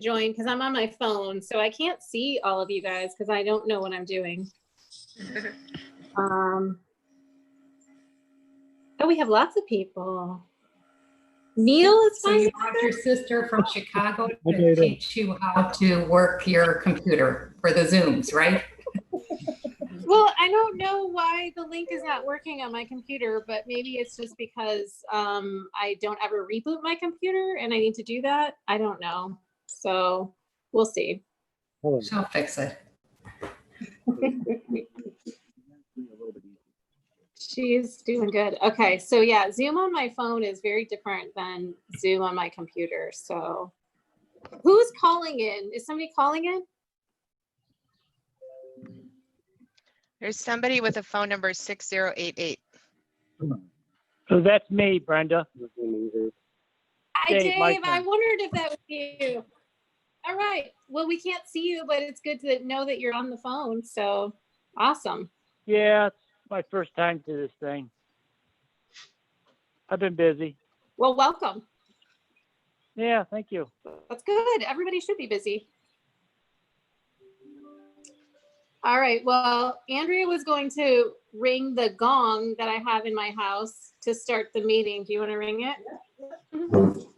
join because I'm on my phone, so I can't see all of you guys because I don't know what I'm doing. Oh, we have lots of people. Neil is so you brought your sister from Chicago to teach you how to work your computer for the Zooms, right? Well, I don't know why the link is not working on my computer, but maybe it's just because I don't ever reboot my computer and I need to do that. I don't know. So we'll see. She'll fix it. She's doing good. Okay, so yeah, Zoom on my phone is very different than Zoom on my computer. So who's calling in? Is somebody calling in? There's somebody with a phone number 6088. So that's me, Brenda. Hi, Dave. my I turn. wondered if that was you. All right. Well, we can't see you, but it's good to know that you're on the phone. So awesome. Yeah, it's my first time to this thing. I've been busy. Well, welcome. Yeah, thank you. That's good. Everybody should be busy. All right. Well, Andrea was going to ring the gong that I have in my house to start the meeting. Do you want to ring it?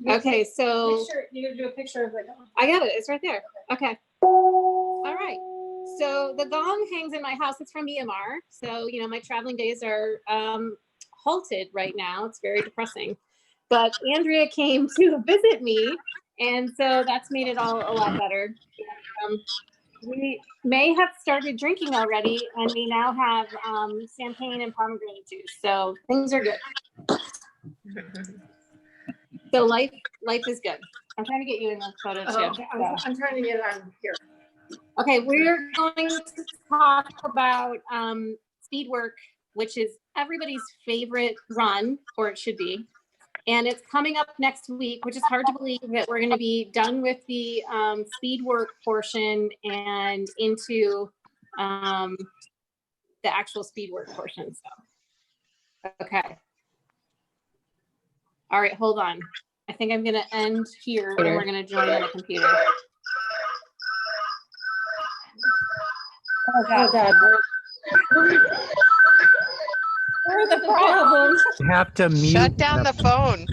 Okay. So you're going to do a picture of the gong. I got it. It's right there. Okay. All right. So the gong hangs in my house. It's from Myanmar. So, you know, my traveling days are halted right now. It's very depressing. But Andrea came to visit me. And so that's made it all a lot better. We may have started drinking already, and we now have champagne and pomegranate juice. So things are good. So life is good. I'm trying to get you in the photo too. Okay. I'm trying to get it on here. Okay, we're going to talk about speed work, which is everybody's favorite run, or it should be. And it's coming up next week, which is hard to believe that we're going to be done with the speed work portion and into the actual speed work portion. So, okay. All right, hold on. I think I'm going to end here and we're going to join on the computer. Oh God. Where are the problems? You have to mute. Shut down the phone.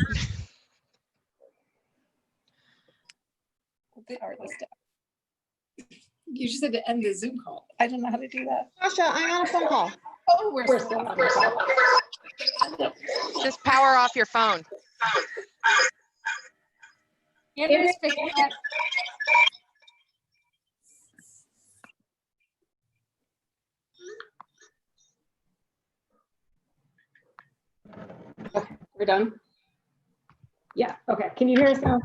You just had to end the Zoom call. I don't know how to do that. Sasha, I'm on a phone call. Oh, we're still on the call. Just power off your phone. Andrea's fixing it. Okay, we're done. Yeah, okay. Can you hear us now?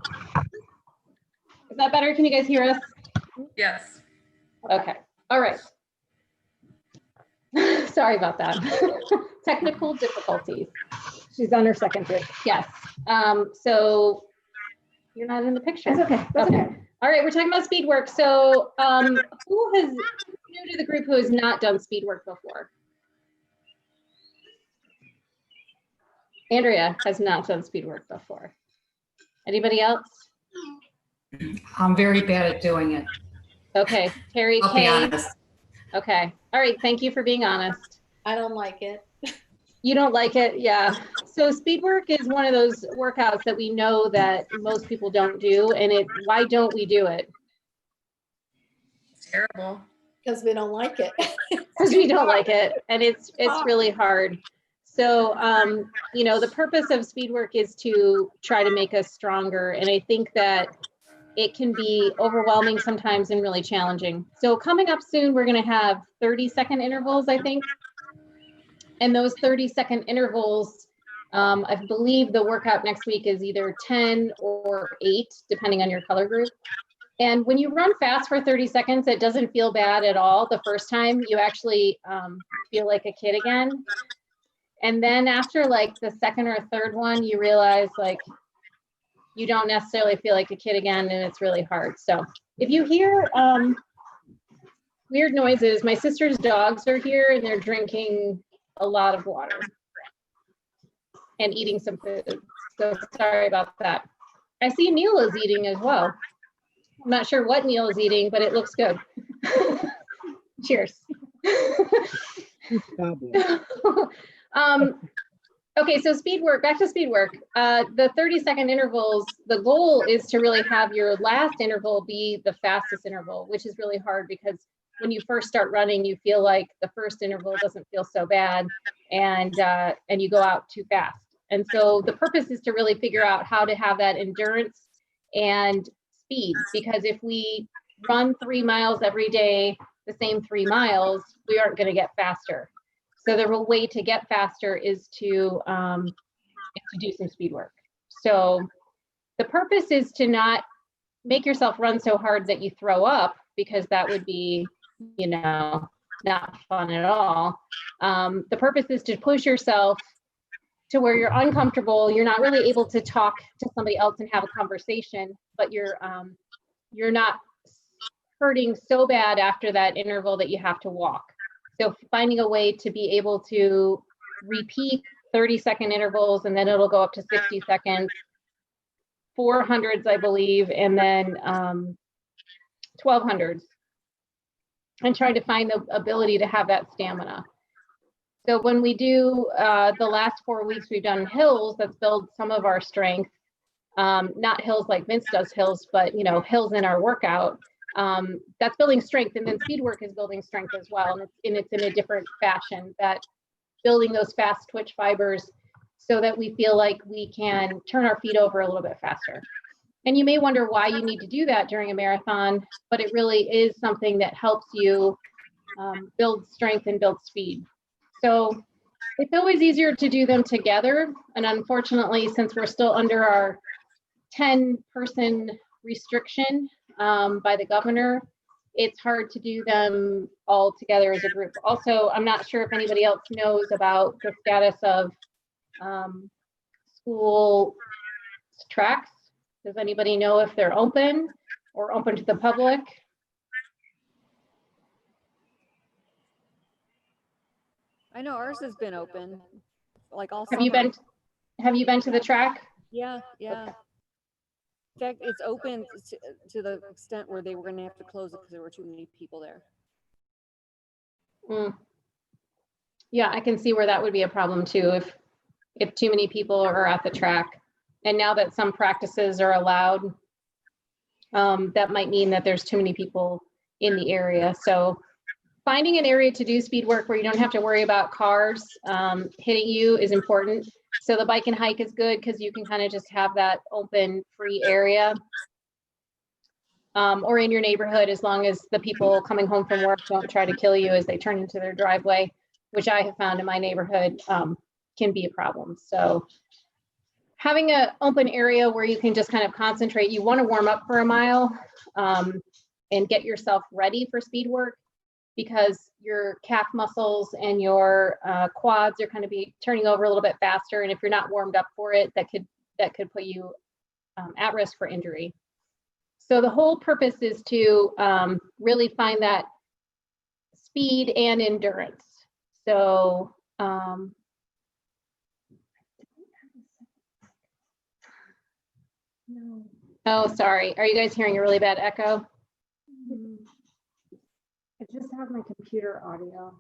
Is that better? Can you guys hear us? Yes. Okay, all right. Sorry about that. Technical difficulties. She's on her second drink. Yes. So you're not in the picture. That's okay. That's okay. All right, we're talking about speed work. So who is new to the group who has not done speed work before? Andrea has not done speed work before. Anybody else? I'm very bad at doing it. Okay, Terry, I'll be Kay. honest. Okay, all right, thank you for being honest. I don't like it. You don't like it? Yeah. So speed work is one of those workouts that we know that most people don't do. And why don't we do it? It's terrible. Because we don't like it. Because we don't like it. And it's really hard. So, you know, the purpose of speed work is to try to make us stronger. And I think that it can be overwhelming sometimes and really challenging. So coming up soon, we're going to have 30-second intervals, I think. And those 30-second intervals, I believe the workout next week is either 10 or 8, depending on your color group. And when you run fast for 30 seconds, it doesn't feel bad at all. The first time you actually feel like a kid again. And then after like the second or third one, you realize like you don't necessarily feel like a kid again, and it's really hard. So if you hear weird noises, my sister's dogs are here and they're drinking a lot of water and eating some food. So sorry about that. I see Neil is eating as well. I'm not sure what Neil is eating, but it looks good. Cheers. Okay, so speed work, back to speed work. The 30-second intervals, the goal is to really have your last interval be the fastest interval, which is really hard because when you first start running, you feel like the first interval doesn't feel so bad, and you go out too fast. And so the purpose is to really figure out how to have that endurance and speed, because if we run 3 miles every day, the same 3 miles, we aren't going to get faster. So the real way to get faster is to do some speed work. So the purpose is to not make yourself run so hard that you throw up, because that would be, you know, not fun at all. The purpose is to push yourself to where you're uncomfortable, you're not really able to talk to somebody else and have a conversation, but you're not hurting so bad after that interval that you have to walk. So finding a way to be able to repeat 30-second intervals, and then it'll go up to 60 seconds, 400s, I believe, and then 1200s, and try to find the ability to have that stamina. So when we do the last 4 weeks, we've done hills. That's built some of our strength, not hills like Vince does hills, but, you know, hills in our workout. That's building strength, and then speed work is building strength as well, and it's in a different fashion, that building those fast twitch fibers so that we feel like we can turn our feet over a little bit faster. And you may wonder why you need to do that during a marathon, but it really is something that helps you build strength and build speed. So it's always easier to do them together, and unfortunately, since we're still under our 10-person restriction by the governor, it's hard to do them all together as a group. Also, I'm not sure if anybody else knows about the status of school tracks. Does anybody know if they're open or open to the public? I know ours has been open, like all Have you summer. Have you been to the track? Yeah, yeah. In fact, it's open to the extent where they were going to have to close it because there were too many people there. Yeah, I can see where that would be a problem too, if too many people are at the track. And now that some practices are allowed, that might mean that there's too many people in the area. So finding an area to do speed work where you don't have to worry about cars hitting you is important. So the bike and hike is good because you can kind of just have that open, free area. Or in your neighborhood, as long as the people coming home from work don't try to kill you as they turn into their driveway, which I have found in my neighborhood can be a problem. So having an open area where you can just kind of concentrate, you want to warm up for a mile and get yourself ready for speed work, because your calf muscles and your quads are kind of be turning over a little bit faster. And if you're not warmed up for it, that could put you at risk for injury. So the whole purpose is to really find that speed and endurance. So oh, sorry. Are you guys hearing a really bad echo? I just have my computer audio.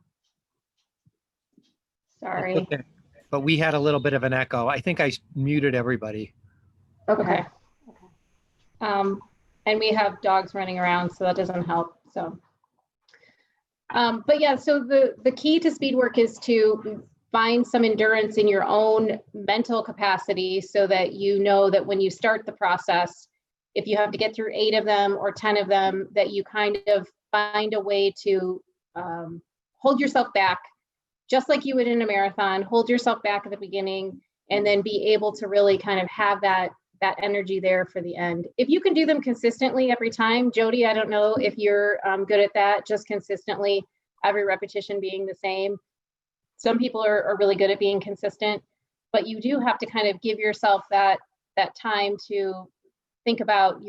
Sorry. Okay. But we had a little bit of an echo. I think I muted everybody. Okay. And we have dogs running around, so that doesn't help. So, but yeah, so the key to speed work is to find some endurance in your own mental capacity, so that you know that when you start the process, if you have to get through 8 of them or 10 of them, that you kind of find a way to hold yourself back, just like you would in a marathon. Hold yourself back at the beginning, and then be able to really kind of have that energy there for the end. If you can do them consistently every time, Jody, I don't know if you're good at that, just consistently, every repetition being the same. Some people are really good at being consistent, but you do have to kind of give yourself that time to think about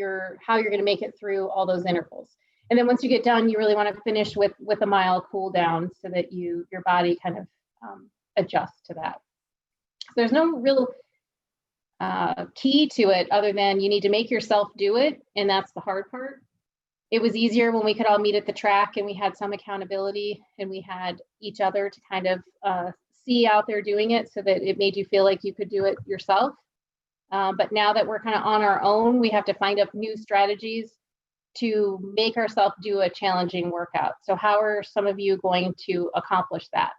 how you're going to make it through all those intervals. And then once you get done, you really want to finish with a mile cool down, so that your body kind of adjusts to that. So there's no real key to it other than you need to make yourself do it, and that's the hard part. it was easier when we could all meet at the track and we had some accountability and we had each other to kind of see out there doing it so that it made you feel like you could do it yourself. But now that we're kind of on our own, we have to find up new strategies to make ourselves do a challenging workout. So how are some of you going to accomplish that?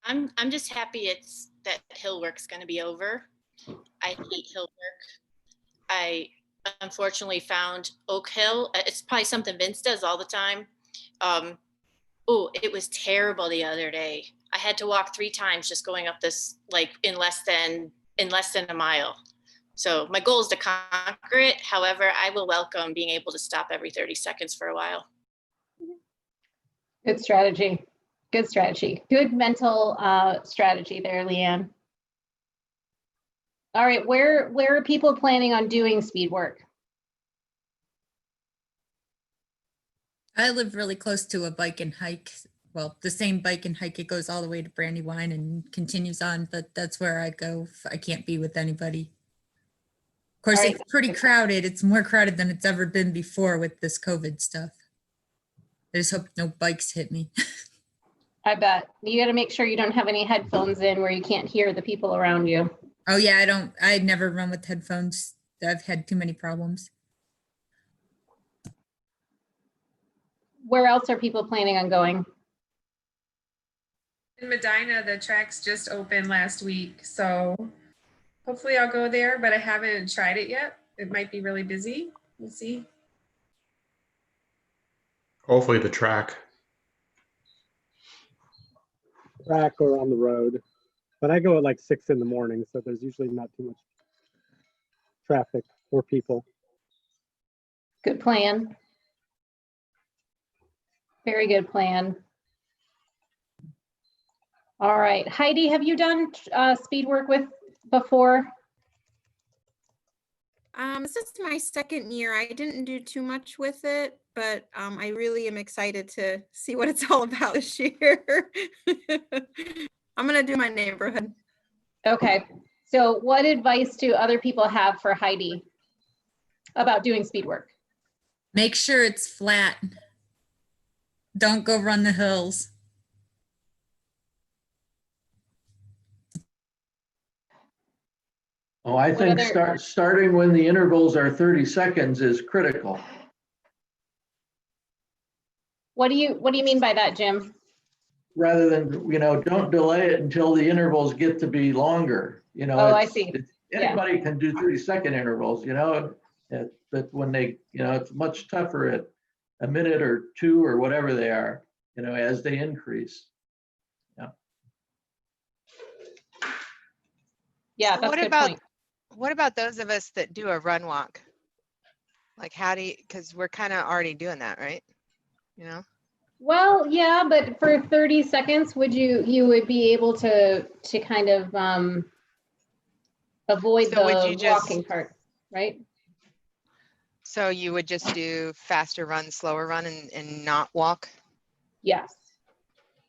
I'm just happy it's that hill work's going to be over. I hate hill work. I unfortunately found Oak Hill. It's probably something Vince does all the time. Oh, it was terrible the other day. I had to walk 3 times just going up this, like in less than a mile. So my goal is to conquer it. However, I will welcome being able to stop every 30 seconds for a while. Good strategy. Good strategy. Good mental strategy there, Leanne. All right, where are people planning on doing speed work? I live really close to a bike and hike. Well, the same bike and hike, it goes all the way to Brandywine and continues on, but that's where I go if I can't be with anybody. Of course, All right. it's pretty crowded. It's more crowded than it's ever been before with this COVID stuff. I just hope no bikes hit me. I bet. You got to make sure you don't have any headphones in where you can't hear the people around you. Oh yeah, I never run with headphones. I've had too many problems. Where else are people planning on going? In Medina, the tracks just opened last week, so hopefully I'll go there, but I haven't tried it yet. It might be really busy. We'll see. Hopefully the track. Track or on the road. But I go at like 6 in the morning, so there's usually not too much traffic or people. Good plan. Very good plan. All right, Heidi, have you done speed work with before? This is my second year. I didn't do too much with it, but I really am excited to see what it's all about this year. I'm gonna do my neighborhood. Okay, so what advice do other people have for Heidi about doing speed work? Make sure it's flat. Don't go run the hills. Oh, I think starting when the intervals are 30 seconds is critical. What do you mean by that, Jim? Rather than, don't delay it until the intervals get to be longer. Oh, I see. Anybody can do 30-second intervals, but when they, it's much tougher at a minute or 2 or whatever they are, as they increase. Yeah, So that's a good point. What about those of us that do a run walk? Like because we're kind of already doing that, right? Well, yeah, but for 30 seconds, you would be able to kind of avoid the walking part, right? So you would just do faster run, slower run, and not walk? Yes.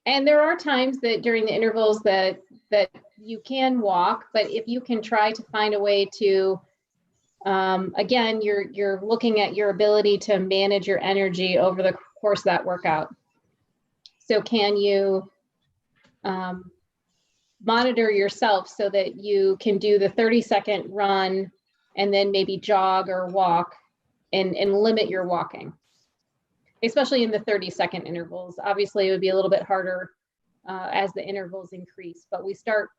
And there are times that during the intervals that you can walk, but if you can try to find a way to, again, you're looking at your ability to manage your energy over the course of that workout. So can you monitor yourself so that you can do the 30-second run and then maybe jog or walk and limit your walking, especially in the 30-second intervals. Obviously, it would be a little bit harder as the intervals increase, but we start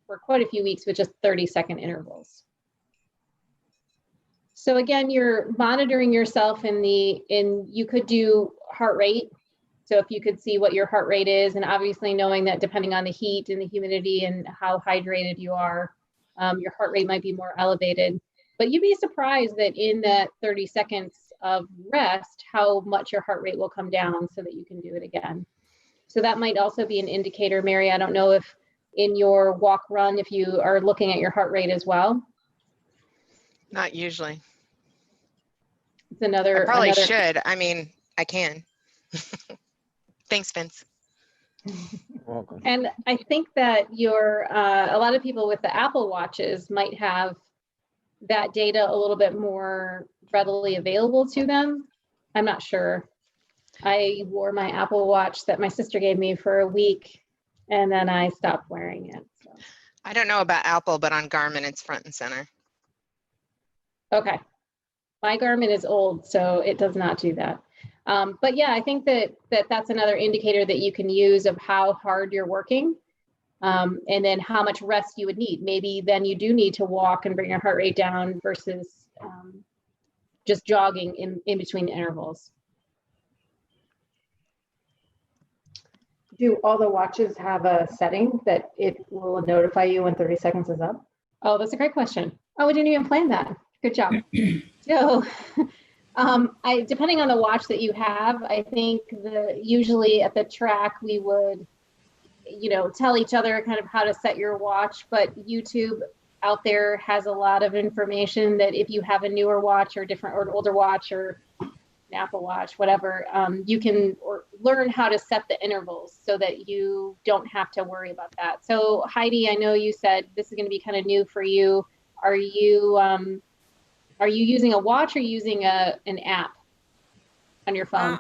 for quite a few weeks with just 30-second intervals. So again, you're monitoring yourself you could do heart rate. So if you could see what your heart rate is, and obviously knowing that depending on the heat and the humidity and how hydrated you are, your heart rate might be more elevated. But you'd be surprised that in that 30 seconds of rest, how much your heart rate will come down so that you can do it again. So that might also be an indicator, Mary. I don't know if in your walk run, if you are looking at your heart rate as well. Not usually. It's another. I probably should. I mean, I can. Thanks, Vince. Welcome. And I think that a lot of people with the Apple Watches might have that data a little bit more readily available to them. I'm not sure. I wore my Apple Watch that my sister gave me for a week, and then I stopped wearing it. So. I don't know about Apple, but on Garmin, it's front and center. Okay. My Garmin is old, so it does not do that. But yeah, I think that's another indicator that you can use of how hard you're working, and then how much rest you would need. Maybe then you do need to walk and bring your heart rate down versus just jogging in between intervals. Do all the watches have a setting that it will notify you when 30 seconds is up? Oh, that's a great question. Oh, we didn't even plan that. Good job. So, depending on the watch that you have, I think usually at the track we would, tell each other kind of how to set your watch. But YouTube out there has a lot of information that if you have a newer watch or an older watch or an Apple Watch, whatever, you can learn how to set the intervals so that you don't have to worry about that. So Heidi, I know you said this is going to be kind of new for you. Are you using a watch or using an app on your phone?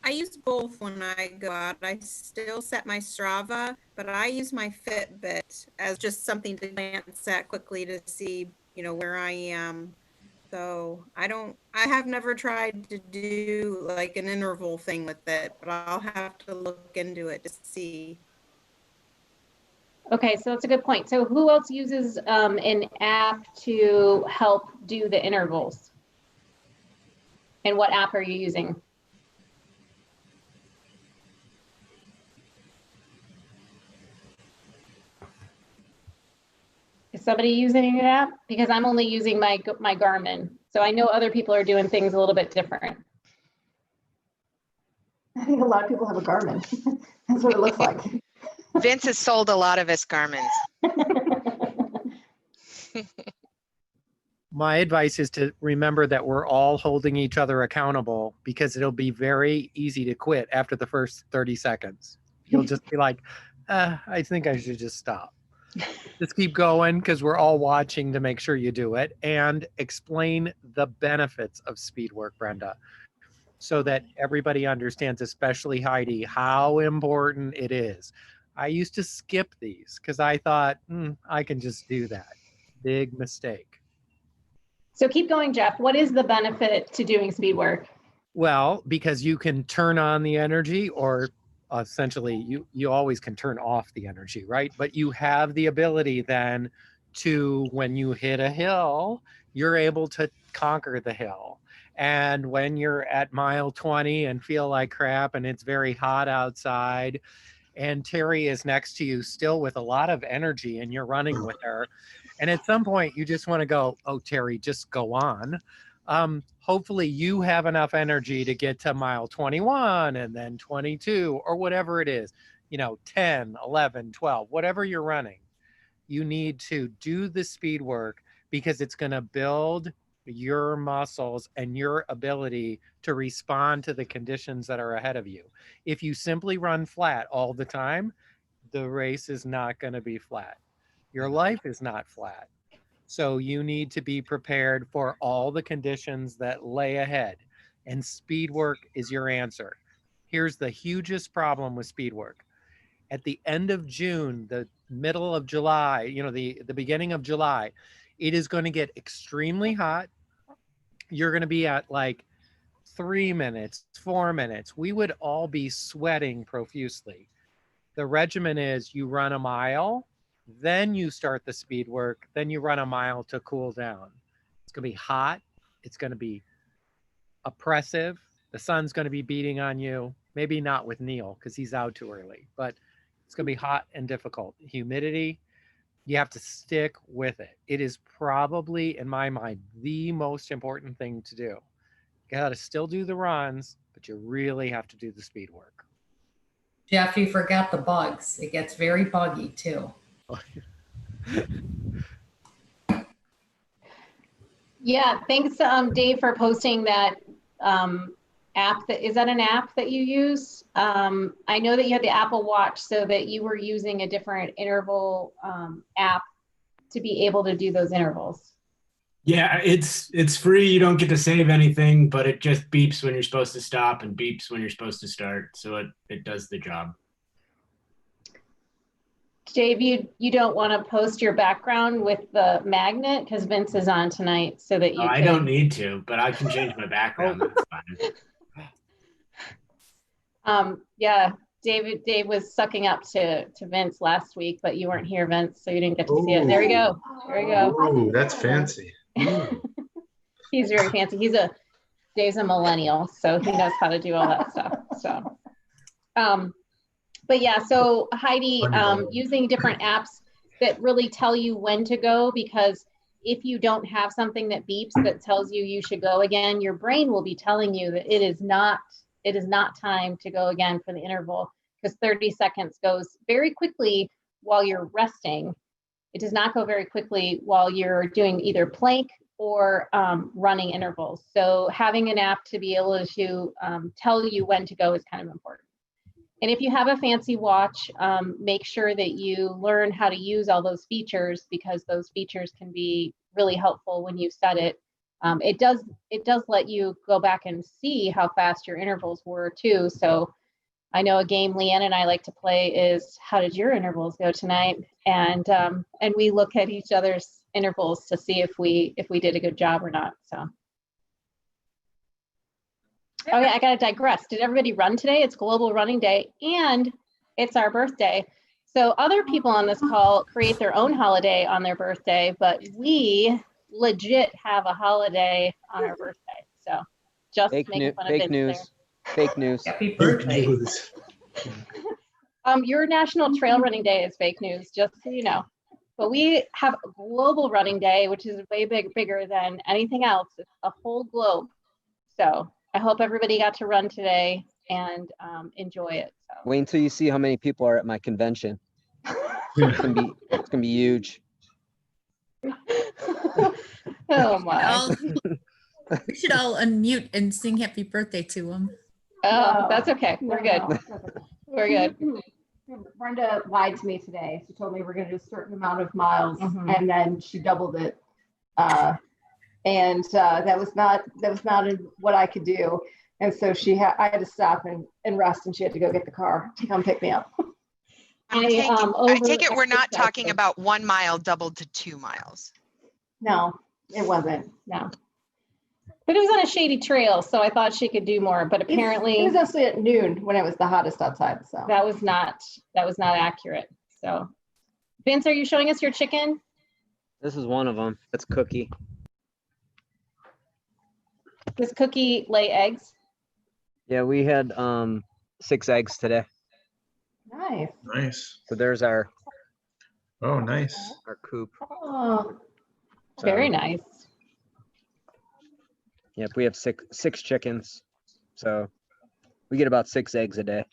I use both when I go out. I still set my Strava, but I use my Fitbit as just something to glance at quickly to see, where I am. So I have never tried to do like an interval thing with it, but I'll have to look into it to see. Okay, so that's a good point. So who else uses an app to help do the intervals? And what app are you using? Is somebody using an app? Because I'm only using my Garmin. So I know other people are doing things a little bit different. I think a lot of people have a Garmin. That's what it looks like. Vince has sold a lot of us Garmins. My advice is to remember that we're all holding each other accountable, because it'll be very easy to quit after the first 30 seconds. You'll just be like, I think I should just stop. Just keep going, because we're all watching to make sure you do it, and explain the benefits of speed work, Brenda, so that everybody understands, especially Heidi, how important it is. I used to skip these because I thought, I can just do that. Big mistake. So keep going, Jeff. What is the benefit to doing speed work? Well, because you can turn on the energy, or essentially you always can turn off the energy, right? But you have the ability then to, when you hit a hill, you're able to conquer the hill. And when you're at mile 20 and feel like crap and it's very hot outside, and Terry is next to you still with a lot of energy and you're running with her, and at some point you just want to go, oh, Terry, just go on. Hopefully you have enough energy to get to mile 21 and then 22 or whatever it is, 10, 11, 12, whatever you're running. You need to do the speed work because it's going to build your muscles and your ability to respond to the conditions that are ahead of you. If you simply run flat all the time, the race is not going to be flat. Your life is not flat. So you need to be prepared for all the conditions that lay ahead. And speed work is your answer. Here's the hugest problem with speed work. At the end of June, the middle of July, the beginning of July, it is going to get extremely hot. You're going to be at like 3 minutes, 4 minutes. We would all be sweating profusely. The regimen is you run a mile, then you start the speed work, then you run a mile to cool down. It's going to be hot. It's going to be oppressive. The sun's going to be beating on you. Maybe not with Neil because he's out too early, but it's going to be hot and difficult. Humidity, you have to stick with it. It is probably, in my mind, the most important thing to do. You got to still do the runs, but you really have to do the speed work. Jeff, you forgot the bugs. It gets very buggy too. Yeah, thanks, Dave, for posting that app. Is that an app that you use? I know that you had the Apple Watch, so that you were using a different interval app to be able to do those intervals. Yeah, it's free. You don't get to save anything, but it just beeps when you're supposed to stop and beeps when you're supposed to start. So it does the job. Dave, you don't want to post your background with the magnet because Vince is on tonight, so that you I can. don't need to, but I can change my background. That's fine. Yeah, Dave was sucking up to Vince last week, but you weren't here, Vince, so you didn't get to see it. There we go. There we go. Ooh, that's fancy. He's very fancy. Dave's a millennial, so he knows how to do all that stuff. So, but yeah, so Heidi, using different apps that really tell you when to go, because if you don't have something that beeps that tells you you should go again, your brain will be telling you that it is not time to go again for the interval, because 30 seconds goes very quickly while you're resting. It does not go very quickly while you're doing either plank or running intervals. So having an app to be able to tell you when to go is kind of important. And if you have a fancy watch, make sure that you learn how to use all those features, because those features can be really helpful when you set it. It does let you go back and see how fast your intervals were too. So I know a game Leanne and I like to play is, how did your intervals go tonight? And we look at each other's intervals to see if we did a good job or not. So. Oh yeah, I gotta digress. Did everybody run today? It's Global Running Day and it's our birthday. So other people on this call create their own holiday on their birthday, but we legit have a holiday on our birthday. So just making fun of Vince there. Fake news. Happy birthday. Your National Trail Running Day is fake news, just so you know. But we have a Global Running Day, which is way bigger than anything else. It's a whole globe. So I hope everybody got to run today and enjoy it. So. Wait until you see how many people are at my convention. It's gonna be huge. Oh my. We should all unmute and sing happy birthday to him. Oh, that's okay. We're good. We're good. Brenda lied to me today. She told me we're going to do a certain amount of miles, and then she doubled it. And that was not what I could do. And so I had to stop and rest, and she had to go get the car to come pick me up. I take it we're not talking about 1 mile doubled to 2 miles. No, it wasn't. No. But it was on a shady trail, so I thought she could do more. But apparently, it was actually at noon when it was the hottest outside. So that was not accurate. So, Vince, are you showing us your chicken? This is one of them. That's Cookie. Does Cookie lay eggs? Yeah, we had 6 eggs today. Nice. Nice. So there's our. Oh, nice. Our coop. Oh, very nice. Yep, we have six chickens, so we get about 6 eggs a day.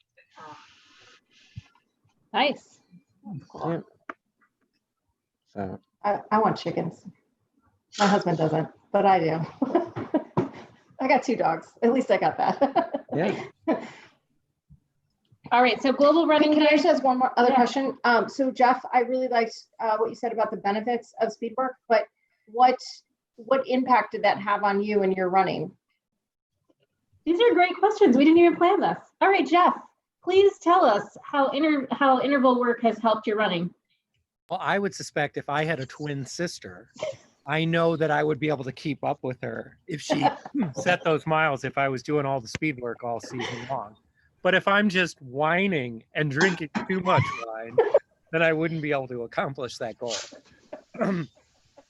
Nice. Cool. Yep. So I want chickens. My husband doesn't, but I do. I got 2 dogs. At least I got that. Yeah. All right. So Global Running. Can I just ask one more other question? So Jeff, I really liked what you said about the benefits of speed work, but what impact did that have on you and your running? These are great questions. We didn't even plan this. All right, Jeff, please tell us how interval work has helped your running. Well, I would suspect if I had a twin sister, I know that I would be able to keep up with her if she set those miles, if I was doing all the speed work all season long. But if I'm just whining and drinking too much wine, then I wouldn't be able to accomplish that goal.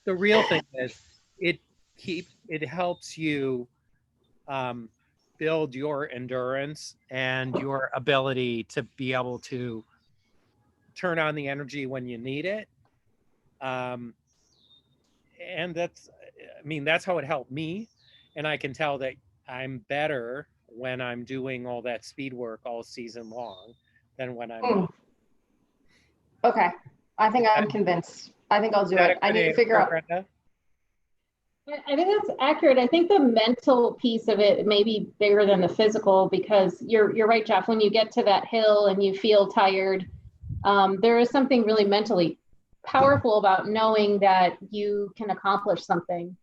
The real thing is it helps you build your endurance and your ability to be able to turn on the energy when you need it. And that's how it helped me. And I can tell that I'm better when I'm doing all that speed work all season long than when I'm not. Okay. I think I'm convinced. I think I'll do it. I need to figure out. Brenda? I think that's accurate. I think the mental piece of it may be bigger than the physical, because you're right, Jeff. When you get to that hill and you feel tired, there is something really mentally powerful about knowing that you can accomplish something.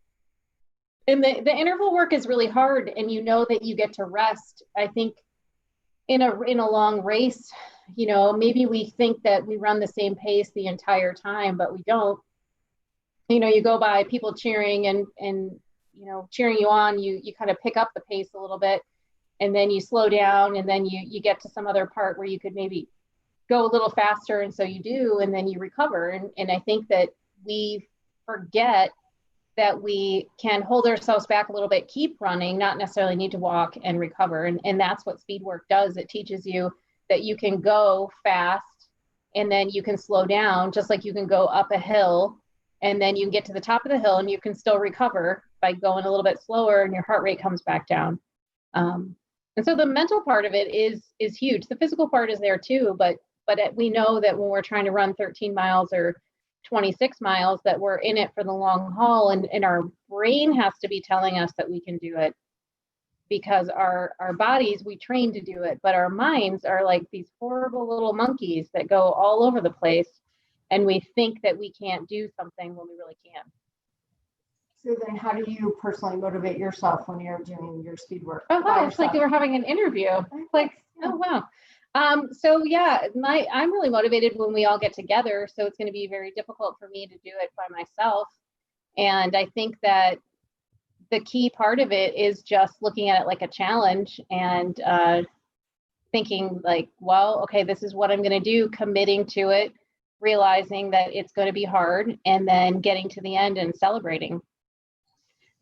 And the interval work is really hard, and you know that you get to rest. I think in a long race, you know, maybe we think that we run the same pace the entire time, but we don't. You know, you go by people cheering and you know, cheering you on, you kind of pick up the pace a little bit, and then you slow down, and then you get to some other part where you could maybe go a little faster, and so you do, and then you recover. And I think that we forget that we can hold ourselves back a little bit, keep running, not necessarily need to walk and recover. And that's what speed work does. It teaches you that you can go fast and then you can slow down, just like you can go up a hill and then you can get to the top of the hill and you can still recover by going a little bit slower and your heart rate comes back down. And so the mental part of it is huge. The physical part is there too, but we know that when we're trying to run 13 miles or 26 miles, that we're in it for the long haul, and our brain has to be telling us that we can do it, because our bodies, we train to do it, but our minds are like these horrible little monkeys that go all over the place, and we think that we can't do something when we really can. So then how do you personally motivate yourself when you're doing your speed work? Oh wow, it's like we're having an interview. It's like, oh wow. So yeah, I'm really motivated when we all get together. So it's going to be very difficult for me to do it by myself. And I think that the key part of it is just looking at it like a challenge and thinking like, well, okay, this is what I'm going to do, committing to it, realizing that it's going to be hard, and then getting to the end and celebrating.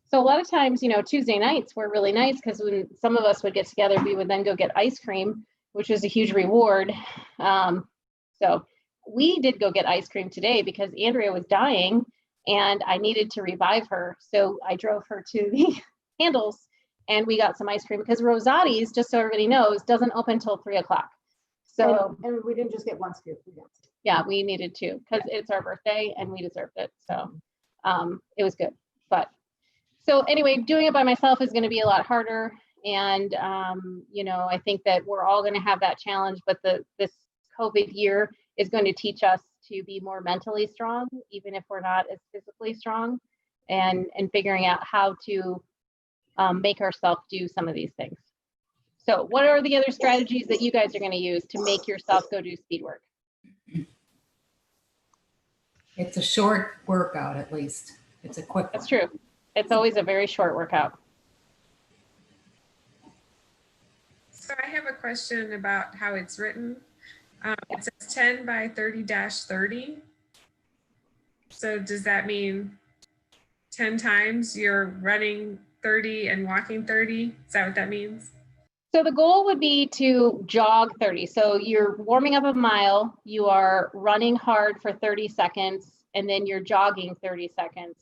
So a lot of times, you know, Tuesday nights were really nice because when some of us would get together, we would then go get ice cream, which was a huge reward. So we did go get ice cream today because Andrea was dying and I needed to revive her. So I drove her to the Handles and we got some ice cream because Rosati's, just so everybody knows, doesn't open till 3 o'clock. So and we didn't just get one scoop. Yeah, we needed to because it's our birthday and we deserved it. So it was good. But so anyway, doing it by myself is going to be a lot harder. And, you know, I think that we're all going to have that challenge, but this COVID year is going to teach us to be more mentally strong, even if we're not as physically strong, and figuring out how to make ourselves do some of these things. So what are the other strategies that you guys are going to use to make yourself go do speed work? It's a short workout, at least. It's a quick one. That's true. It's always a very short workout. So I have a question about how it's written. It says 10 by 30-30. So does that mean 10 times you're running 30 and walking 30? Is that what that means? So the goal would be to jog 30. So you're warming up a mile, you are running hard for 30 seconds, and then you're jogging 30 seconds.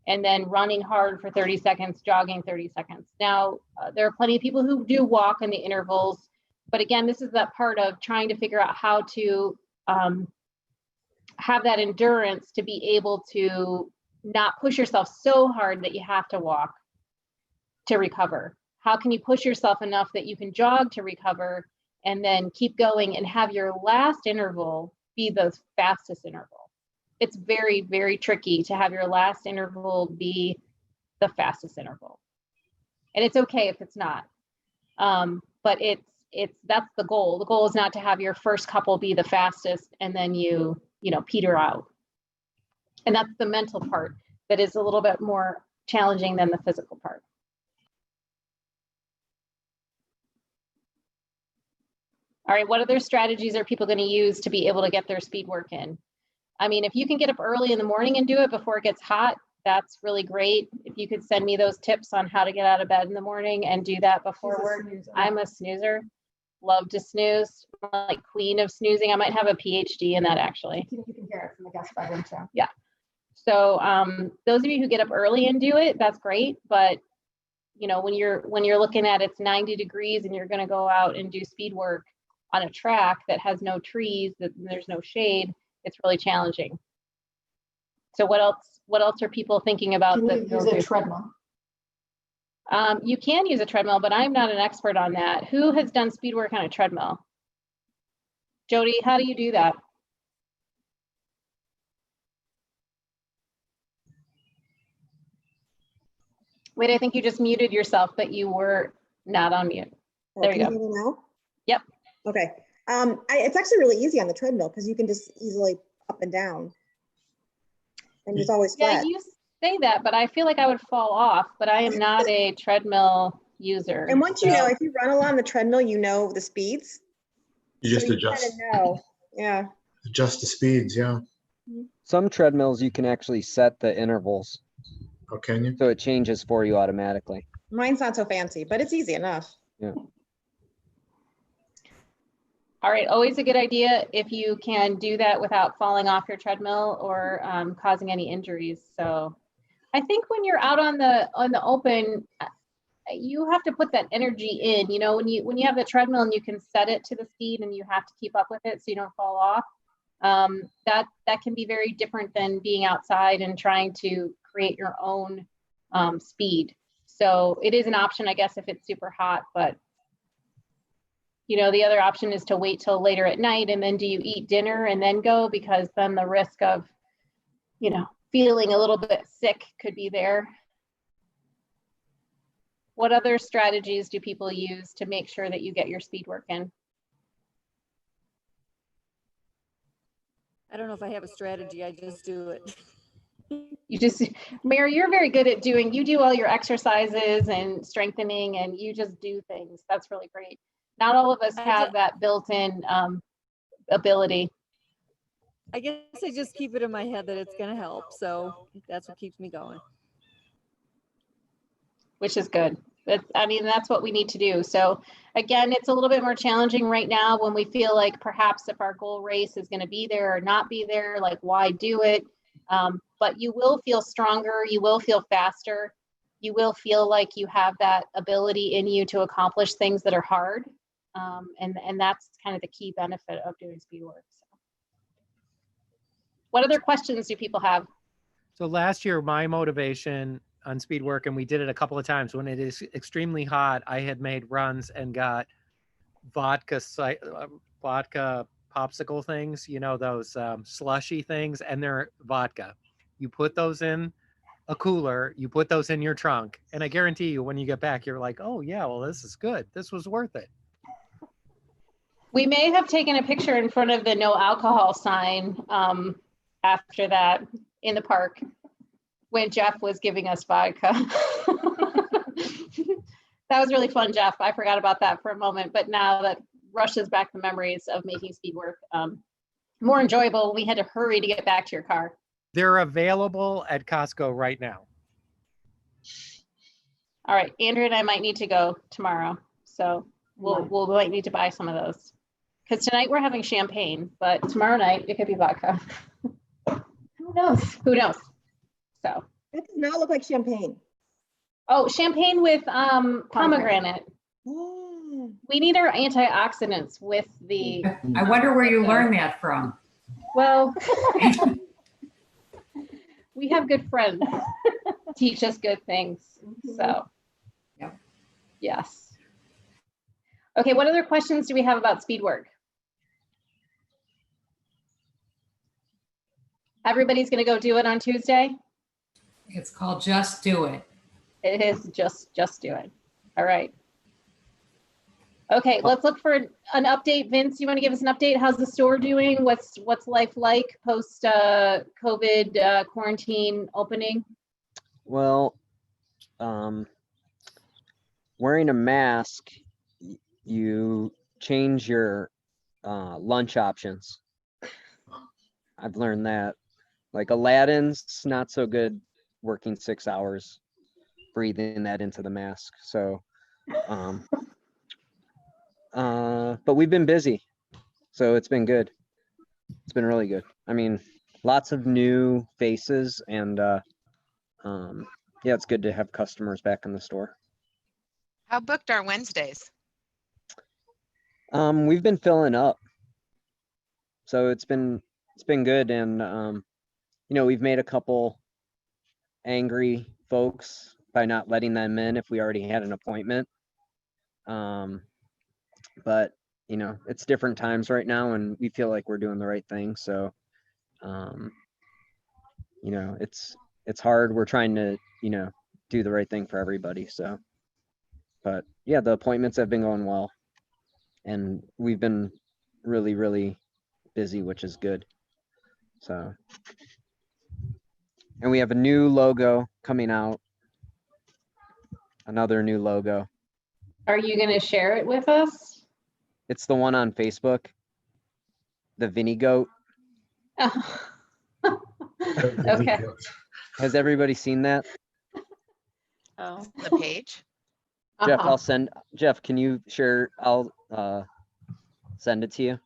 And then running hard for 30 seconds, jogging 30 seconds. Now, there are plenty of people who do walk in the intervals, but again, this is that part of trying to figure out how to have that endurance to be able to not push yourself so hard that you have to walk to recover. How can you push yourself enough that you can jog to recover and then keep going and have your last interval be the fastest interval? It's very, very tricky to have your last interval be the fastest interval. And it's okay if it's not. But that's the goal. The goal is not to have your first couple be the fastest and then you peter out. And that's the mental part that is a little bit more challenging than the physical part. All right, what other strategies are people going to use to be able to get their speed work in? I mean, if you can get up early in the morning and do it before it gets hot, that's really great. If you could send me those tips on how to get out of bed in the morning and do that before work. I'm a snoozer, love to snooze, I'm like queen of snoozing. I might have a PhD in that actually. You can hear it from the guest bedroom too. Yeah. So those of you who get up early and do it, that's great. But you know, when you're looking at it's 90 degrees and you're going to go out and do speed work on a track that has no trees, that there's no shade, it's really challenging. So what else are people thinking about? Can you use a treadmill? You can use a treadmill, but I'm not an expert on that. Who has done speed work on a treadmill? Jody, how do you do that? Wait, I think you just muted yourself, but you were not on mute. There Can you you hear go. me now? Yep. Okay. It's actually really easy on the treadmill because you can just easily up and down. And it's always Yeah, flat. you say that, but I feel like I would fall off, but I am not a treadmill user. And once you know, so- if you run along the treadmill, you know the speeds. You just so adjust. You kind of know. Yeah. Adjust the speeds, yeah. Some treadmills you can actually set the intervals. Oh, can you? So it changes for you automatically. Mine's not so fancy, but it's easy enough. Yeah. All right, always a good idea if you can do that without falling off your treadmill or causing any injuries. So I think when you're out on the open, you have to put that energy in. You know, when you have the treadmill and you can set it to the speed and you have to keep up with it so you don't fall off. That can be very different than being outside and trying to create your own speed. So it is an option, I guess, if it's super hot, but you know, the other option is to wait till later at night and then do you eat dinner and then go, because then the risk of, you know, feeling a little bit sick could be there. What other strategies do people use to make sure that you get your speed work in? I don't know if I have a strategy. I just do it. You just, Mary, you're very good at you do all your exercises and strengthening and you just do things. That's really great. Not all of us have that built-in ability. I guess I just keep it in my head that it's going to help. So that's what keeps me going. Which is good. I mean, that's what we need to do. So again, it's a little bit more challenging right now when we feel like perhaps if our goal race is going to be there or not be there, like why do it? But you will feel stronger. You will feel faster. You will feel like you have that ability in you to accomplish things that are hard. And that's kind of the key benefit of doing speed work. So. What other questions do people have? So last year, my motivation on speed work, and we did it a couple of times when it is extremely hot, I had made runs and got vodka popsicle things, you know, those slushy things, and they're vodka. You put those in a cooler, you put those in your trunk, and I guarantee you when you get back, you're like, oh yeah, well, this is good. This was worth it. We may have taken a picture in front of the no alcohol sign after that in the park when Jeff was giving us vodka. That was really fun, Jeff. I forgot about that for a moment, but now that rushes back the memories of making speed work more enjoyable. We had to hurry to get back to your car. They're available at Costco right now. All right, Andrea and I might need to go tomorrow, so we'll might need to buy some of those. Because tonight we're having champagne, but tomorrow night it could be vodka. Who knows? Who knows? So. That does not look like champagne. Oh, champagne with pomegranate. We need our antioxidants with the. I wonder where you learned that from. Well, we have good friends teach us good things. So, yep. Yes. Okay, what other questions do we have about speed work? Everybody's going to go do it on Tuesday? It's called Just Do It. It is just do it. All right. Okay, let's look for an update. Vince, you want to give us an update? How's the store doing? What's life like post COVID quarantine opening? Well, wearing a mask, you change your lunch options. I've learned that. Like Aladdin's not so good working 6 hours, breathing that into the mask. So, but we've been busy, so it's been good. It's been really good. I mean, lots of new faces, and yeah, it's good to have customers back in the store. How booked are Wednesdays? We've been filling up, so it's been good, and you know, we've made a couple angry folks by not letting them in if we already had an appointment. But you know, it's different times right now, and we feel like we're doing the right thing. So, you know, it's hard. We're trying to, you know, do the right thing for everybody. So, but yeah, the appointments have been going well, and we've been really, really busy, which is good. So, and we have a new logo coming out, another new logo. Are you going to share it with us? It's the one on Facebook, the Vinny Goat. Okay. Has everybody seen that? Oh. The page. Jeff, Uh-huh. Jeff, can you share? I'll send it to you.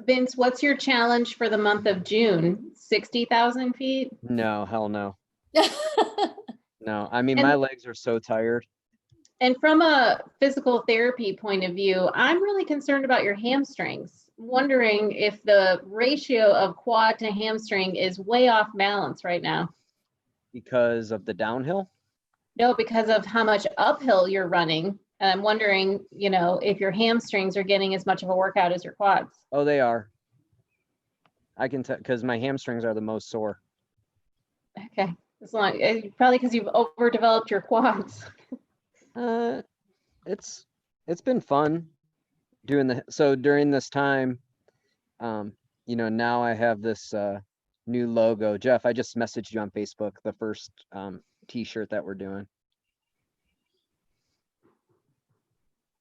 Vince, what's your challenge for the month of June? 60,000 feet? No, hell no. No, I mean, And- my legs are so tired. And from a physical therapy point of view, I'm really concerned about your hamstrings. Wondering if the ratio of quad to hamstring is way off balance right now. Because of the downhill? No, because of how much uphill you're running. And I'm wondering, if your hamstrings are getting as much of a workout as your quads. Oh, they are. I can tell because my hamstrings are the most sore. Okay. As long, probably because you've overdeveloped your quads. It's been fun doing so during this time, now I have this new logo. Jeff, I just messaged you on Facebook, the first t-shirt that we're doing.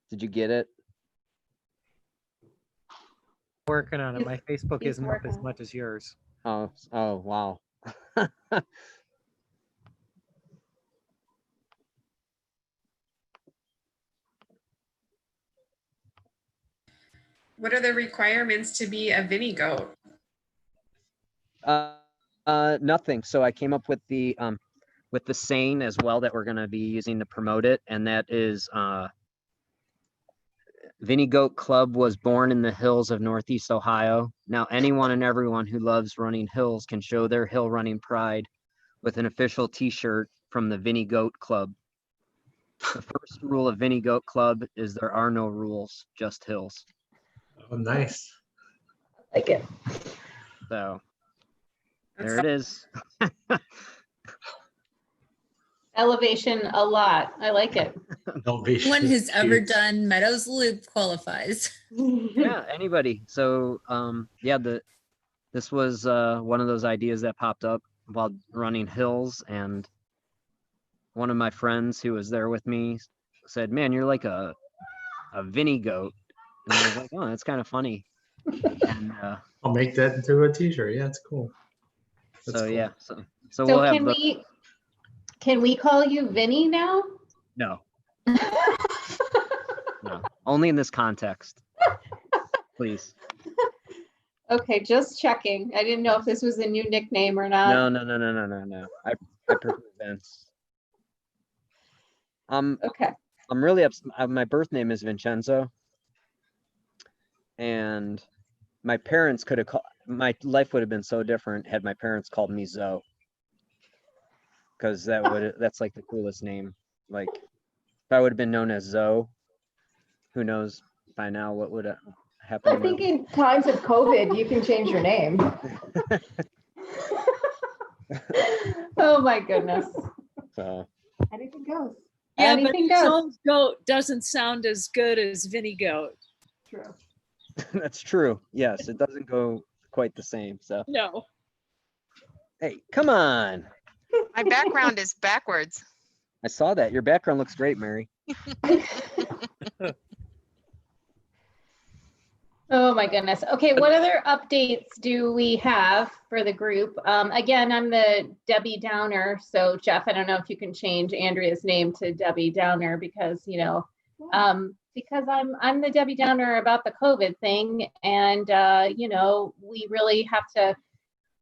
Did you get it? Working on it. My Facebook he's isn't up as working. much as yours. Oh, wow. What are the requirements to be a Vinny goat? Nothing. So I came up with the saying as well that we're going to be using to promote it, and that is Vinny Goat Club was born in the hills of Northeast Ohio. Now anyone and everyone who loves running hills can show their hill running pride with an official t-shirt from the Vinny Goat Club. The first rule of Vinny Goat Club is there are no rules, just hills. Oh, nice. I like it. So there it is. Elevation a lot. I like it. Elevation. One who's ever Huge. done Meadows Loop qualifies. Yeah, anybody. So this was one of those ideas that popped up while running hills, and one of my friends who was there with me said, "Man, you're like a Vinny goat." And I was like, "Oh, that's kind of funny." And I'll make that into a t-shirt. Yeah, it's cool. That's so cool. yeah, so So we'll have can we call you Vinny now? no, no, only in this context, please. Okay, just checking. I didn't know if this was a new nickname or not. No. I prefer Vince. Okay. I'm really upset. My birth name is Vincenzo, and my parents could have called. My life would have been so different had my parents called me Zoe, because that's like the coolest name. Like if I would have been known as Zoe, who knows by now what would happen. I think in times of COVID, you can change your name. Oh my goodness. So Anything goes. Yeah, Anything but goes. Soul's Goat doesn't sound as good as Vinny Goat. True. that's true. Yes, it doesn't go quite the same. So No. hey, come on. My background is backwards. I saw that. Your background looks great, Mary. Oh my goodness. Okay, what other updates do we have for the group? Again, I'm the Debbie Downer. So Jeff, I don't know if you can change Andrea's name to Debbie Downer because because I'm the Debbie Downer about the COVID thing, and we really have to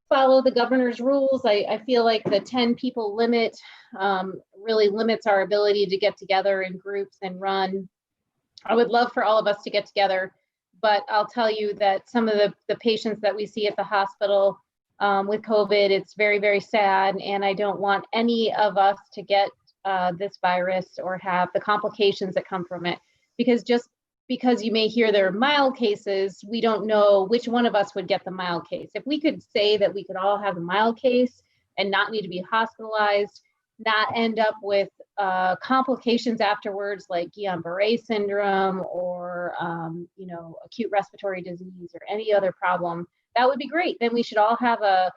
follow the governor's rules. I feel like the 10 people limit really limits our ability to get together in groups and run. I would love for all of us to get together, but I'll tell you that some of the patients that we see at the hospital with COVID, it's very, very sad. And I don't want any of us to get this virus or have the complications that come from it. Because just because you may hear there are mild cases, we don't know which one of us would get the mild case. If we could say that we could all have a mild case and not need to be hospitalized, not end up with complications afterwards like Guillain-Barré syndrome or acute respiratory disease or any other problem, that would be great. Then we should all have a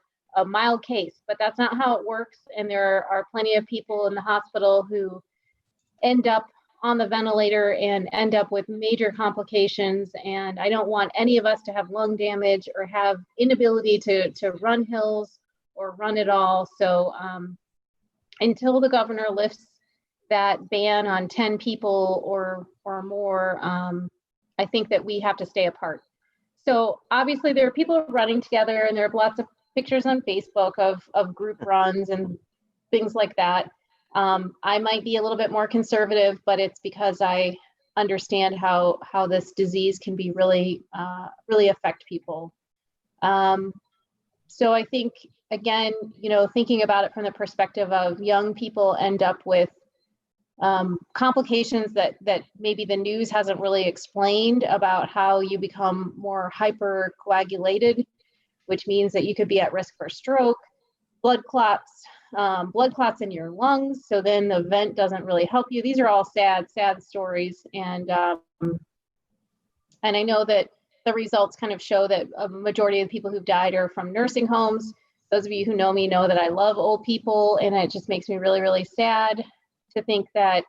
mild case, but that's not how it works. And there are plenty of people in the hospital who end up on the ventilator and end up with major complications. And I don't want any of us to have lung damage or have inability to run hills or run at all. So until the governor lifts that ban on 10 people or more, I think that we have to stay apart. So obviously there are people running together, and there are lots of pictures on Facebook of group runs and things like that. I might be a little bit more conservative, but it's because I understand how this disease can be really affect people. So I think, again, thinking about it from the perspective of young people end up with complications that maybe the news hasn't really explained about, how you become more hypercoagulated, which means that you could be at risk for stroke, blood clots in your lungs. So then the vent doesn't really help you. These are all sad stories. And I know that the results kind of show that a majority of the people who've died are from nursing homes. Those of you who know me know that I love old people, and it just makes me really, really sad to think that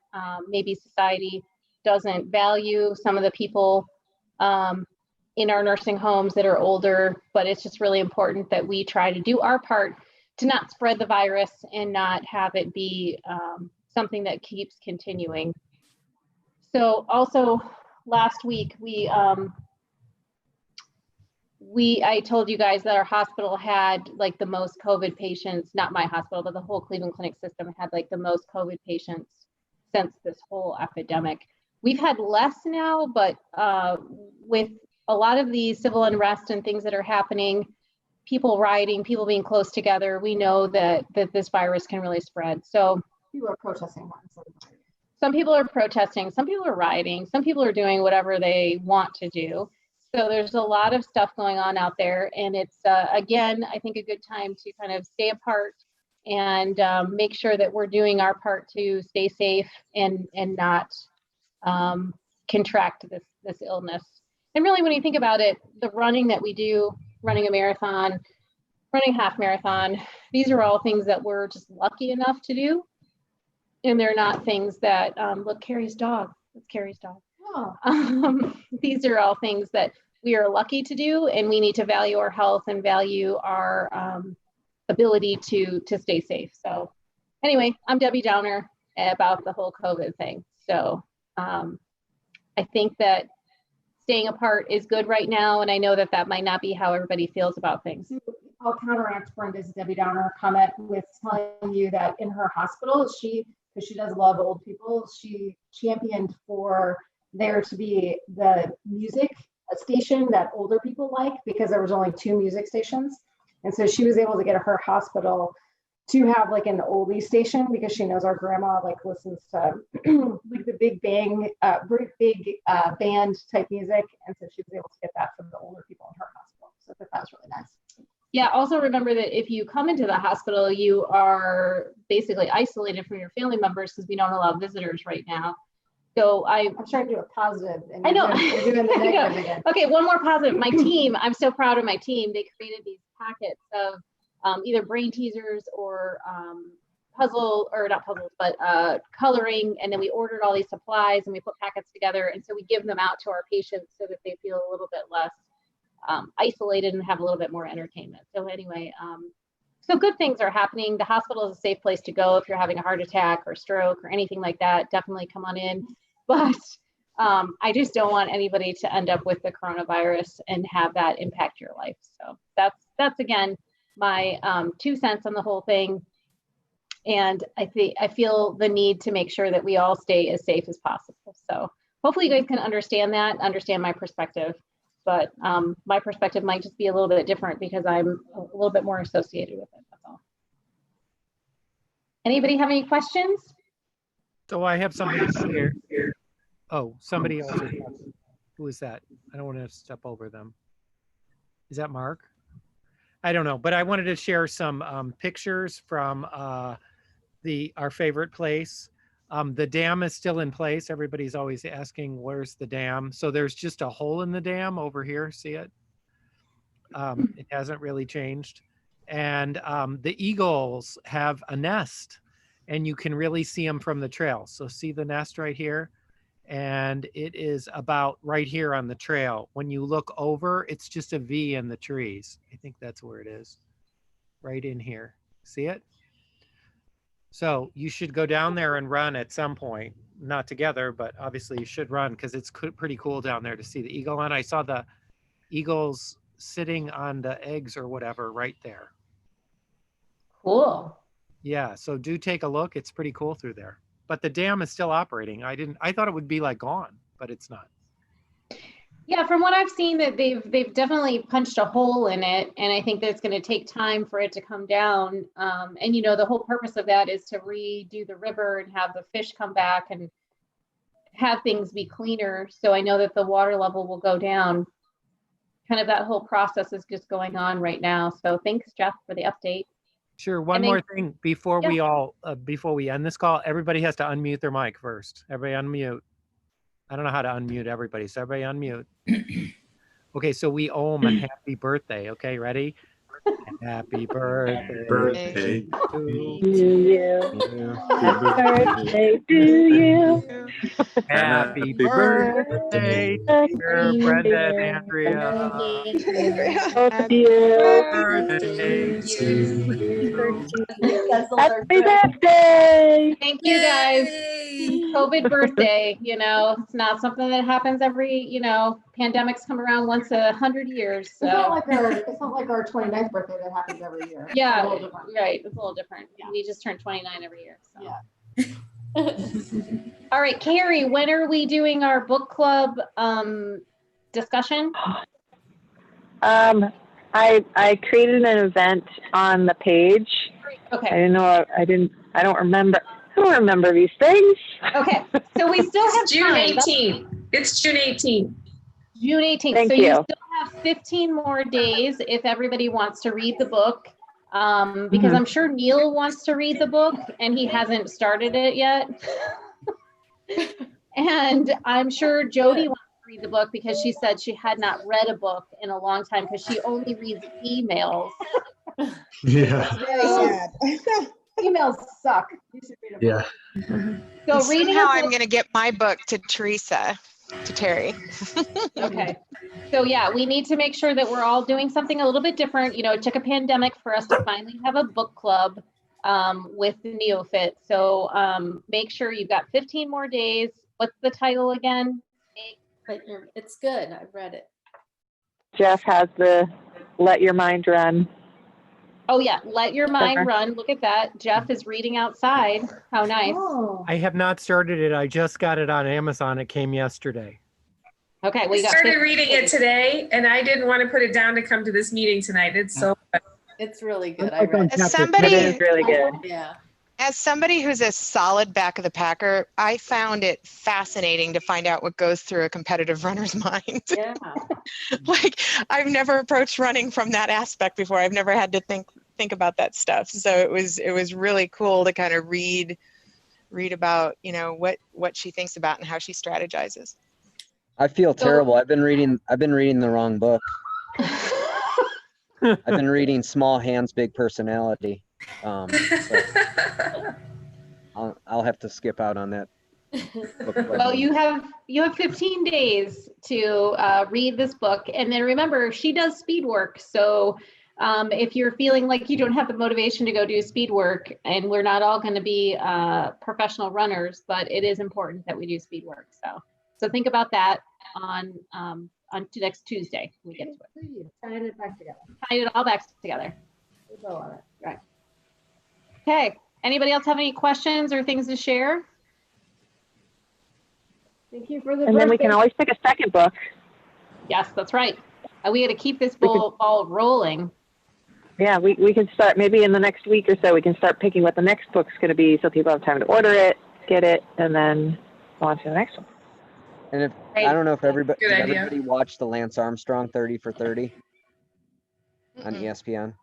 maybe society doesn't value some of the people in our nursing homes that are older. But it's just really important that we try to do our part to not spread the virus and not have it be something that keeps continuing. So also last week, I told you guys that our hospital had like the most COVID patients, not my hospital, but the whole Cleveland Clinic system had like the most COVID patients since this whole epidemic. We've had less now, but with a lot of the civil unrest and things that are happening, people rioting, people being close together, we know that this virus can really spread. So People are protesting. some people are protesting, some people are rioting, some people are doing whatever they want to do. So there's a lot of stuff going on out there, and it's again, I think, a good time to kind of stay apart and make sure that we're doing our part to stay safe and not contract this illness. And really, when you think about it, the running that we do, running a marathon, running half marathon, these are all things that we're just lucky enough to do, and they're not things that look, Carrie's dog. That's Carrie's dog. These are all things that we are lucky to do, and we need to value our health and value our ability to stay safe. So anyway, I'm Debbie Downer about the whole COVID thing. So I think that staying apart is good right now, and I know that might not be how everybody feels about things. I'll counteract Brenda's Debbie Downer comment with telling you that in her hospital, because she does love old people, she championed for there to be the music station that older people like, because there was only 2 music stations. And so she was able to get her hospital to have like an oldie station, because she knows our grandma like listens to like the big band type music. And so she was able to get that for the older people in her hospital. So I thought that was really nice. Yeah, also remember that if you come into the hospital, you are basically isolated from your family members, because we don't allow visitors right now. So I'm trying to do a positive. And I know. You're doing the negative again. Okay, one more positive. My team, I'm so proud of my team. They created these packets of either brain teasers or coloring. And then we ordered all these supplies and we put packets together. And so we give them out to our patients so that they feel a little bit less isolated and have a little bit more entertainment. So anyway, so good things are happening. The hospital is a safe place to go if you're having a heart attack or stroke or anything like that. Definitely come on in. But I just don't want anybody to end up with the coronavirus and have that impact your life. So that's again my 2 cents on the whole thing. And I feel the need to make sure that we all stay as safe as possible. So hopefully you guys can understand my perspective. But my perspective might just be a little bit different because I'm a little bit more associated with it. That's all. Anybody have any questions? So I have somebody here. Oh, somebody else. Who is that? I don't want to step over them. Is that Mark? I don't know, but I wanted to share some pictures from our favorite place. The dam is still in place. Everybody's always asking, where's the dam? So there's just a hole in the dam over here. See it? It hasn't really changed. And the eagles have a nest, and you can really see them from the trail. So see the nest right here? And it is about right here on the trail. When you look over, it's just a V in the trees. I think that's where it is, right in here. See it? So you should go down there and run at some point, not together, but obviously you should run because it's pretty cool down there to see the eagle. And I saw the eagles sitting on the eggs or whatever right there. Cool. Yeah, so do take a look. It's pretty cool through there. But the dam is still operating. I thought it would be like gone, but it's not. Yeah, from what I've seen, that they've definitely punched a hole in it, and I think that it's going to take time for it to come down. And you know, the whole purpose of that is to redo the river and have the fish come back and have things be cleaner. So I know that the water level will go down. Kind of that whole process is just going on right now. So thanks, Jeff, for the update. Sure. One more thing before we all before we end this call, everybody has to unmute their mic first. Everybody unmute. I don't know how to unmute everybody, so everybody unmute. Okay, so we owe them a happy birthday. Okay, ready? Happy birthday to you. Happy birthday to you. Happy birthday, dear Brenda and Andrea. Happy birthday to you. Happy birthday. Thank you, guys. COVID birthday, you know, it's not something that happens every, you know, pandemics come around once 100 years. So. It's not like our 29th birthday that happens every year. Yeah, right. It's a little different. Yeah. We just turn 29 every year. So. Yeah. All right, Carrie, when are we doing our book club discussion? I created an event on the page. Okay. I don't remember these things. Okay. So we still have June time. 18th. It's June 18th. June 18th. Thank so you. you still have 15 more days if everybody wants to read the book. Because I'm sure Neil wants to read the book and he hasn't started it yet. And I'm sure Jody wants to read the book because she said she had not read a book in a long time because she only reads emails. Yeah. Very sad. Emails suck. You should read a book. Yeah. So reading Somehow a I'm book- going to get my book to Teresa, to Terry. Okay. So yeah, we need to make sure that we're all doing something a little bit different. You know, it took a pandemic for us to finally have a book club with the NeoFit. So make sure you've got 15 more days. What's the title again? It's good. I've read it. Jeff has the Let Your Mind Run. Oh yeah, Let Your Mind Run. Look at that. Jeff is reading outside. How nice. Oh. I have not started it. I just got it on Amazon. It came yesterday. Okay, We started reading it today, and I didn't want to put it down to come to this meeting tonight. It's so good. It's really good. I read it. As somebody, It is really good. Yeah. as somebody who's a solid back of the packer, I found it fascinating to find out what goes through a competitive runner's mind. Yeah. Like, I've never approached running from that aspect before. I've never had to think about that stuff. So it was really cool to kind of read about, you know, what she thinks about and how she strategizes. I feel terrible. I've been reading the wrong book. I've been reading Small Hands, Big Personality. So I'll have to skip out on that. Well, you have 15 days to read this book, and then remember, she does speed work. So if you're feeling like you don't have the motivation to go do speed work, and we're not all going to be professional runners, but it is important that we do speed work. So think about that on to next Tuesday. We get to it. Tying it back together. Tying it all back together. Right. Okay. Anybody else have any questions or things to share? Thank you for the And then we can birthday. always pick a second book. Yes, that's right. We got to keep this ball rolling. Yeah, we can start maybe in the next week or so. We can start picking what the next book's going to be, so people have time to order it, get it, and then go on to the next one. And if I don't know if everybody Good idea. watched the Lance Armstrong 30 for 30. on ESPN?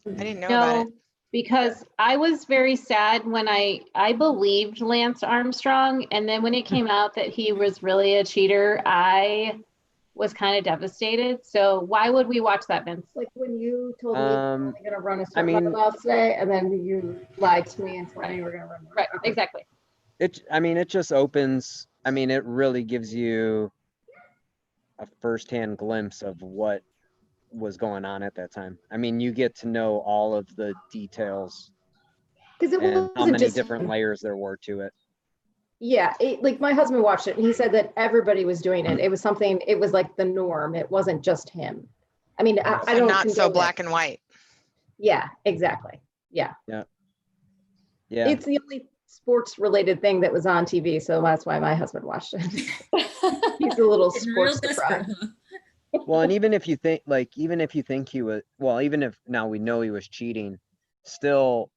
I didn't know about it. No, because I was very sad when I believed Lance Armstrong, and then when it came out that he was really a cheater, I was kind of devastated. So why would we watch that, Vince? Like when you told me you were only gonna run a I mean, mile today, and then you lied to me and told me you were gonna run. Right, exactly. It just opens, it really gives you a firsthand glimpse of what was going on at that time. You get to know all of the details Because it and how wasn't many just different him. layers there were to it. Yeah, like my husband watched it and he said that everybody was doing it. It was something, it was like the norm. It wasn't just him. I mean, I So don't not so condone black it. and white. Yeah, exactly. Yeah. Yeah. Yeah. It's the only sports related thing that was on TV. So that's why my husband watched it. He's a little Getting real sports desperate, deprived. huh? Well, and even if you think he was, well, even if now we know he was cheating, still,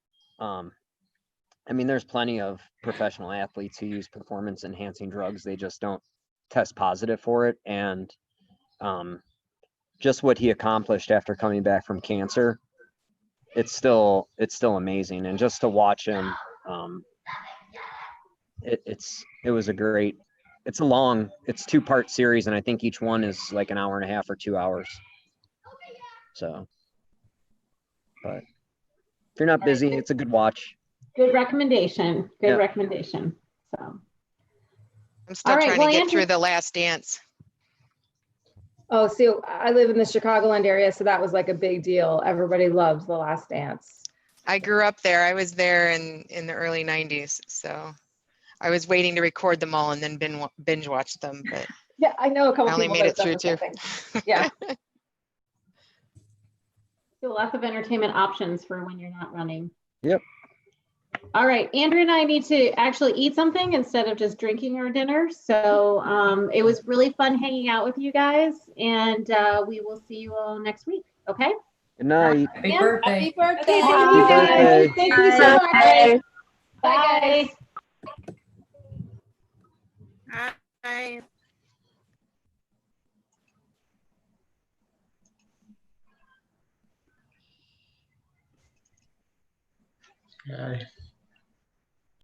there's plenty of professional athletes who use performance enhancing drugs. They just don't test positive for it. And just what he accomplished after coming back from cancer, it's still amazing. And just to watch him, it was a great, it's 2-part series, and I think each one is like an hour and a half or 2 hours. So, but if you're not busy, it's a good watch. Good recommendation. Good Yeah. recommendation. So I'm still All right, trying well, to get Andrew- through The Last Dance. Oh, see, I live in the Chicagoland area, so that was like a big deal. Everybody loves The Last Dance. I grew up there. I was there in the early 90s. So I was waiting to record them all and then binge watch them. But Yeah, I know a couple I only people made that it have through done the two. same thing. Yeah. So lots of entertainment options for when you're not running. Yep. All right, Andrea and I need to actually eat something instead of just drinking our dinner. So it was really fun hanging out with you guys, and we will see you all next week. Okay? Good night. Happy birthday. Happy birthday. Happy Happy birthday. Thank you so much. Bye. Bye, guys. Hi. Hi.